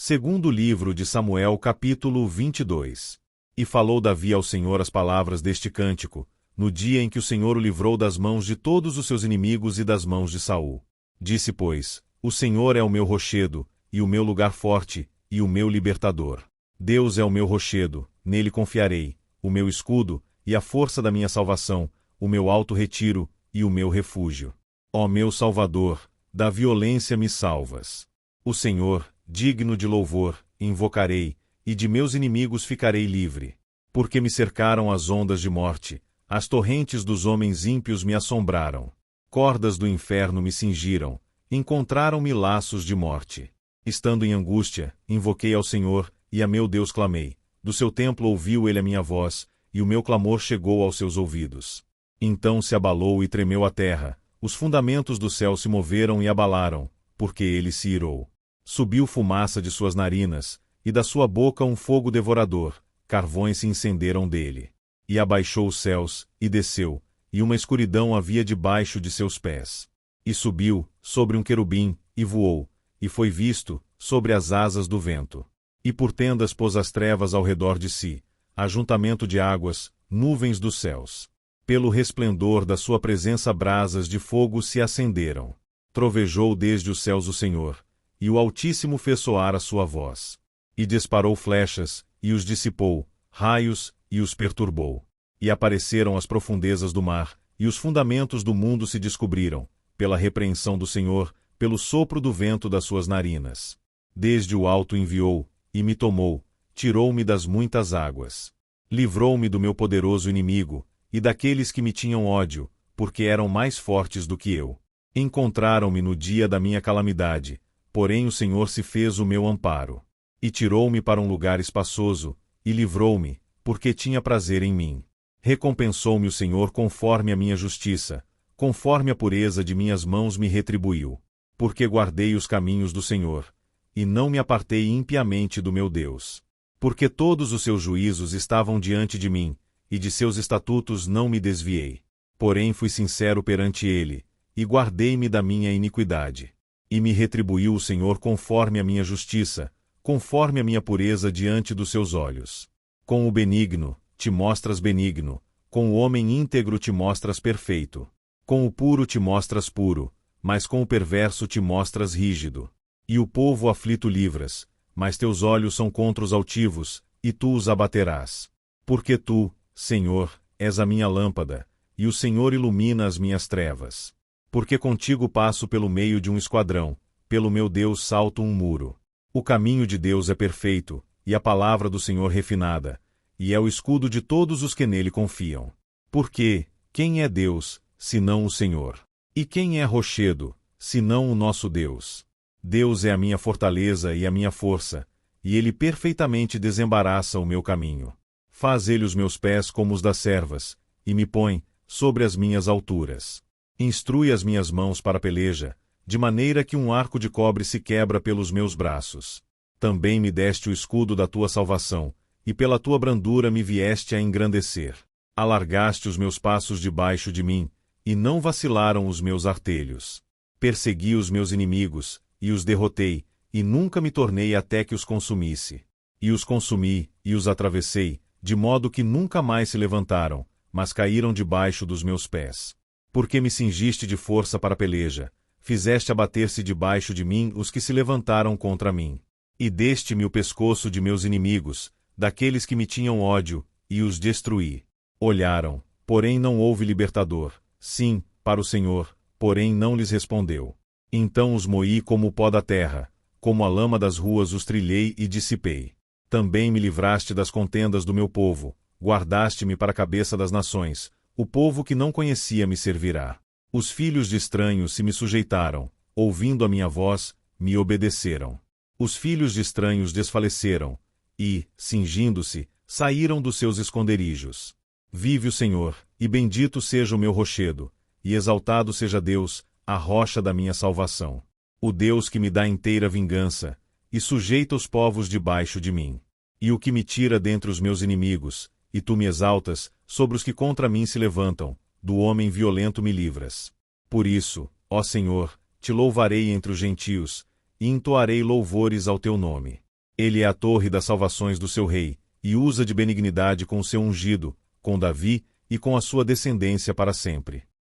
Segundo livro de Samuel, capítulo 22. E falou Davi ao Senhor as palavras deste cântico, no dia em que o Senhor o livrou das mãos de todos os seus inimigos e das mãos de Saul. Disse, pois, o Senhor é o meu rochedo, e o meu lugar forte, e o meu libertador. Deus é o meu rochedo, nele confiarei, o meu escudo, e a força da minha salvação, o meu alto retiro, e o meu refúgio. Ó meu Salvador, da violência me salvas. O Senhor, digno de louvor, invocarei, e de meus inimigos ficarei livre. Porque me cercaram as ondas de morte, as torrentes dos homens ímpios me assombraram. Cordas do inferno me cingiram, encontraram-me laços de morte. Estando em angústia, invoquei ao Senhor, e a meu Deus clamei. Do seu templo ouviu ele a minha voz, e o meu clamor chegou aos seus ouvidos. Então se abalou e tremeu a terra, os fundamentos do céu se moveram e abalaram, porque ele se irou. Subiu fumaça de suas narinas, e da sua boca um fogo devorador, carvões se incenderam dele. E abaixou os céus, e desceu, e uma escuridão havia debaixo de seus pés. E subiu, sobre um querubim, e voou, e foi visto, sobre as asas do vento. E por tendas pôs as trevas ao redor de si, ajuntamento de águas, nuvens dos céus. Pelo resplendor da sua presença brasas de fogo se acenderam. Trovejou desde os céus o Senhor, e o Altíssimo fez soar a sua voz. E disparou flechas, e os dissipou, raios, e os perturbou. E apareceram as profundezas do mar, e os fundamentos do mundo se descobriram, pela repreensão do Senhor, pelo sopro do vento das suas narinas. Desde o alto enviou, e me tomou, tirou-me das muitas águas. Livrou-me do meu poderoso inimigo, e daqueles que me tinham ódio, porque eram mais fortes do que eu. Encontraram-me no dia da minha calamidade, porém o Senhor se fez o meu amparo. E tirou-me para um lugar espaçoso, e livrou-me, porque tinha prazer em mim. Recompensou-me o Senhor conforme a minha justiça, conforme a pureza de minhas mãos me retribuiu. Porque guardei os caminhos do Senhor, e não me apartei impiamente do meu Deus. Porque todos os seus juízos estavam diante de mim, e de seus estatutos não me desviei. Porém fui sincero perante ele, e guardei-me da minha iniquidade. E me retribuiu o Senhor conforme a minha justiça, conforme a minha pureza diante dos seus olhos. Com o benigno, te mostras benigno, com o homem íntegro te mostras perfeito. Com o puro te mostras puro, mas com o perverso te mostras rígido. E o povo aflito livras, mas teus olhos são contra os altivos, e tu os abaterás. Porque tu, Senhor, és a minha lâmpada, e o Senhor ilumina as minhas trevas. Porque contigo passo pelo meio de um esquadrão, pelo meu Deus salto um muro. O caminho de Deus é perfeito, e a palavra do Senhor refinada, e é o escudo de todos os que nele confiam. Porque, quem é Deus, senão o Senhor? E quem é rochedo, senão o nosso Deus? Deus é a minha fortaleza e a minha força, e ele perfeitamente desembaraça o meu caminho. Faz ele os meus pés como os das servas, e me põe sobre as minhas alturas. Instrui as minhas mãos para a peleja, de maneira que um arco de cobre se quebra pelos meus braços. Também me deste o escudo da tua salvação, e pela tua brandura me vieste a engrandecer. Alargaste os meus passos debaixo de mim, e não vacilaram os meus artelhos. Persegui os meus inimigos, e os derrotei, e nunca me tornei até que os consumisse. E os consumi, e os atravessei, de modo que nunca mais se levantaram, mas caíram debaixo dos meus pés. Porque me cingiste de força para a peleja, fizeste abater-se debaixo de mim os que se levantaram contra mim. E deste-me o pescoço de meus inimigos, daqueles que me tinham ódio, e os destruí. Olharam, porém não houve libertador, sim, para o Senhor, porém não lhes respondeu. Então os moí como o pó da terra, como a lama das ruas os trilhei e dissipei. Também me livraste das contendas do meu povo, guardaste-me para a cabeça das nações, o povo que não conhecia me servirá. Os filhos de estranhos se me sujeitaram, ouvindo a minha voz, me obedeceram. Os filhos de estranhos desfaleceram, e, cingindo-se, saíram dos seus esconderijos. Vive o Senhor, e bendito seja o meu rochedo, e exaltado seja Deus, a rocha da minha salvação. O Deus que me dá inteira vingança, e sujeita os povos debaixo de mim. E o que me tira dentre os meus inimigos, e tu me exaltas, sobre os que contra mim se levantam, do homem violento me livras. Por isso, ó Senhor, te louvarei entre os gentios, e entoarei louvores ao teu nome. Ele é a torre das salvações do seu rei, e usa de benignidade com o seu ungido, com Davi e com a sua descendência para sempre.